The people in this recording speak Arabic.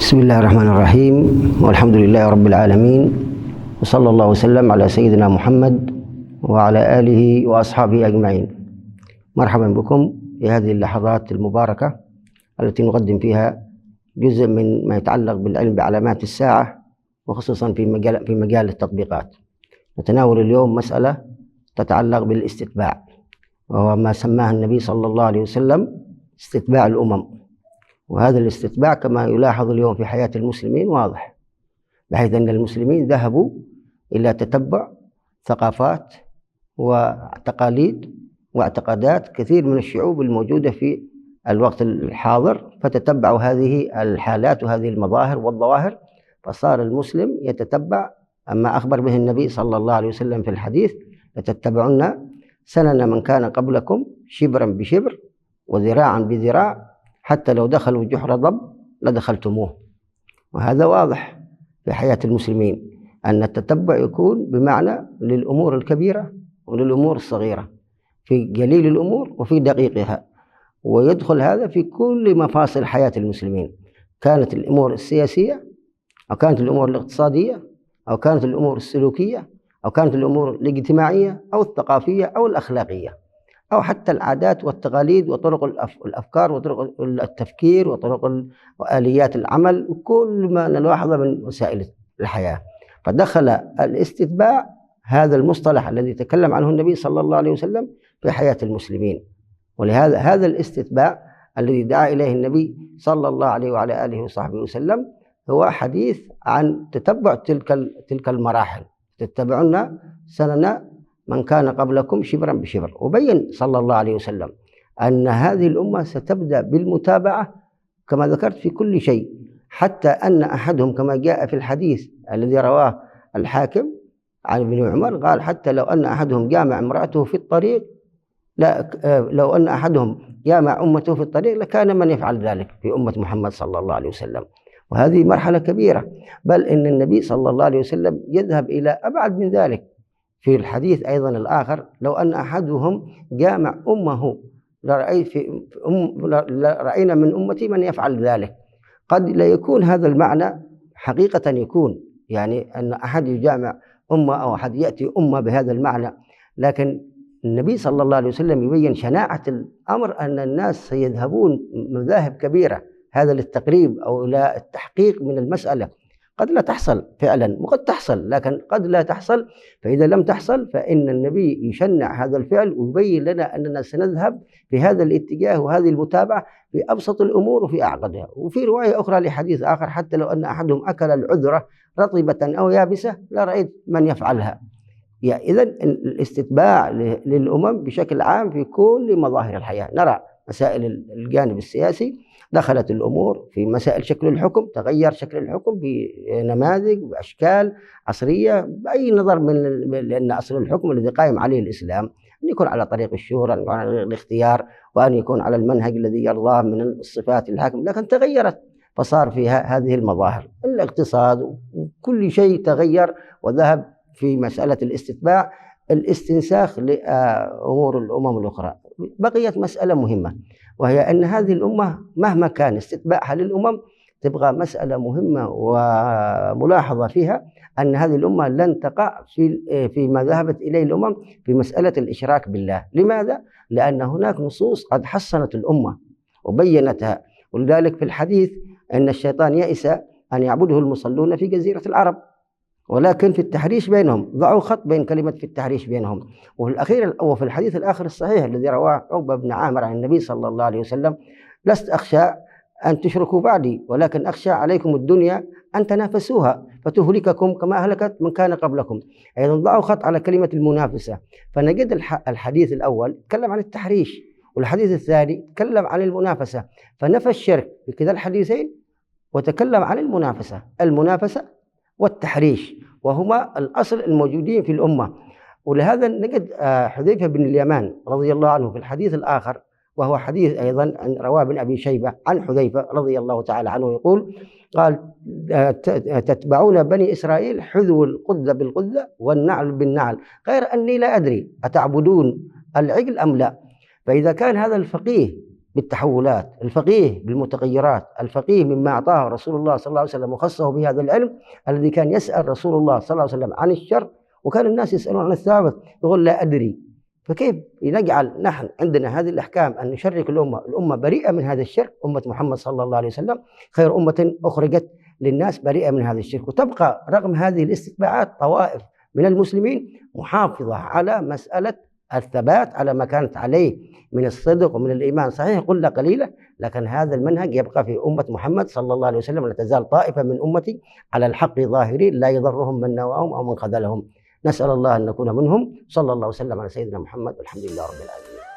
بسم الله الرحمن الرحيم، والحمد لله رب العالمين، وصلى الله وسلم على سيدنا محمد وعلى آله وأصحابه أجمعين. مرحبا بكم في هذه اللحظات المباركة التي نقدم فيها جزء من ما يتعلق بالعلم بعلامات الساعة، وخصوصا في مجال التطبيقات. نتناول اليوم مسألة تتعلق بالاستتباع، وهو ما سماه النبي صلى الله عليه وسلم استتباع الأمم. وهذا الاستتباع كما يلاحظ اليوم في حياة المسلمين واضح، بحيث أن المسلمين ذهبوا إلى تتبع ثقافات وتقاليد واعتقادات كثير من الشعوب الموجودة في الوقت الحاضر، فتتبعوا هذه الحالات وهذه المظاهر والظواهر. فصار المسلم يتتبع أما أخبر به النبي صلى الله عليه وسلم في الحديث: لتتبعن سنن من كان قبلكم شبرا بشبر وذراعا بذراع حتى لو دخلوا جحر ضب لدخلتموه. وهذا واضح في حياة المسلمين أن التتبع يكون بمعنى للأمور الكبيرة وللأمور الصغيرة، في جليل الأمور وفي دقيقها، ويدخل هذا في كل مفاصل حياة المسلمين، كانت الأمور السياسية أو كانت الأمور الاقتصادية أو كانت الأمور السلوكية أو كانت الأمور الاجتماعية أو الثقافية أو الأخلاقية، أو حتى العادات والتقاليد وطرق الأفكار وطرق التفكير وطرق وآليات العمل وكل ما نلاحظه من وسائل الحياة. فدخل الاستتباع هذا المصطلح الذي تكلم عنه النبي صلى الله عليه وسلم في حياة المسلمين. ولهذا هذا الاستتباع الذي دعا إليه النبي صلى الله عليه وعلى آله وصحبه وسلم هو حديث عن تتبع تلك المراحل: تتبعون سنن من كان قبلكم شبرا بشبر. وبين صلى الله عليه وسلم أن هذه الأمة ستبدأ بالمتابعة كما ذكرت في كل شيء، حتى أن أحدهم كما جاء في الحديث الذي رواه الحاكم عن ابن عمر قال: حتى لو أن أحدهم جامع امرأته في الطريق لو أن أحدهم جامع أمته في الطريق لكان من يفعل ذلك في أمة محمد صلى الله عليه وسلم. وهذه مرحلة كبيرة، بل إن النبي صلى الله عليه وسلم يذهب إلى أبعد من ذلك في الحديث أيضا الآخر: لو أن أحدهم جامع أمه لرأينا من أمتي من يفعل ذلك. قد لا يكون هذا المعنى حقيقة، يكون يعني أن أحد يجامع أمة أو أحد يأتي أمة بهذا المعنى، لكن النبي صلى الله عليه وسلم يبين شناعة الأمر أن الناس سيذهبون مذاهب كبيرة، هذا للتقريب أو إلى التحقيق من المسألة. قد لا تحصل فعلا وقد تحصل، لكن قد لا تحصل، فإذا لم تحصل فإن النبي يشنع هذا الفعل ويبين لنا أننا سنذهب في هذا الاتجاه وهذه المتابعة في أبسط الأمور وفي أعقدها. وفي رواية أخرى لحديث آخر: حتى لو أن أحدهم أكل العذرة رطبة أو يابسة لرأيت من يفعلها. يعني إذن الاستتباع للأمم بشكل عام في كل مظاهر الحياة. نرى مسائل الجانب السياسي دخلت الأمور في مسائل شكل الحكم، تغير شكل الحكم بنماذج وأشكال عصرية بأي نظر لأن أصل الحكم الذي قائم عليه الإسلام أن يكون على طريق الشورى، أن يكون على طريق الاختيار، وأن يكون على المنهج الذي يرضاه من الصفات الحاكم، لكن تغيرت فصار فيها هذه المظاهر. الاقتصاد وكل شيء تغير وذهب في مسألة الاستتباع الاستنساخ لأمور الأمم الأخرى. بقيت مسألة مهمة، وهي أن هذه الأمة مهما كان استتباعها للأمم تبقى مسألة مهمة وملاحظة فيها أن هذه الأمة لن تقع فيما ذهبت إليه الأمم في مسألة الإشراك بالله. لماذا؟ لأن هناك نصوص قد حصنت الأمة وبينتها. ولذلك في الحديث أن الشيطان يئس أن يعبده المصلون في جزيرة العرب، ولكن في التحريش بينهم ضعوا خط بين كلمة في التحريش بينهم. وفي الحديث الآخر الصحيح الذي رواه عقبة بن عامر عن النبي صلى الله عليه وسلم: لست أخشى أن تشركوا بعدي، ولكن أخشى عليكم الدنيا أن تنافسوها فتهلككم كما أهلكت من كان قبلكم. أيضا ضعوا خط على كلمة المنافسة. فنجد الحديث الأول تكلم عن التحريش، والحديث الثاني تكلم عن المنافسة، فنفى الشرك في كلا الحديثين وتكلم عن المنافسة والتحريش، وهما الأصل الموجودين في الأمة. ولهذا نجد حذيفة بن اليمان رضي الله عنه في الحديث الآخر، وهو حديث أيضا رواه ابن أبي شيبة عن حذيفة رضي الله تعالى عنه، يقول: قال: تتبعون بني إسرائيل حذو القذة بالقذة والنعل بالنعل، غير أني لا أدري أتعبدون العجل أم لا. فإذا كان هذا الفقيه بالتحولات، الفقيه بالمتغيرات، الفقيه مما أعطاه رسول الله صلى الله عليه وسلم وخصه بهذا العلم الذي كان يسأل رسول الله صلى الله عليه وسلم عن الشر، وكان الناس يسألون عن الثابت يقول لا أدري. فكيف نجعل نحن عندنا هذه الأحكام أن نشرك الأمة بريئة من هذا الشرك، أمة محمد صلى الله عليه وسلم خير أمة أخرجت للناس بريئة من هذا الشرك، وتبقى رغم هذه الاستتباعات طوائف من المسلمين محافظة على مسألة الثبات على ما كانت عليه من الصدق ومن الإيمان. صحيح قلة قليلة، لكن هذا المنهج يبقى في أمة محمد صلى الله عليه وسلم، لا تزال طائفة من أمتي على الحق ظاهرين لا يضرهم من نواهم أو من خذلهم. نسأل الله أن نكون منهم. صلى الله وسلم على سيدنا محمد والحمد لله رب العالمين.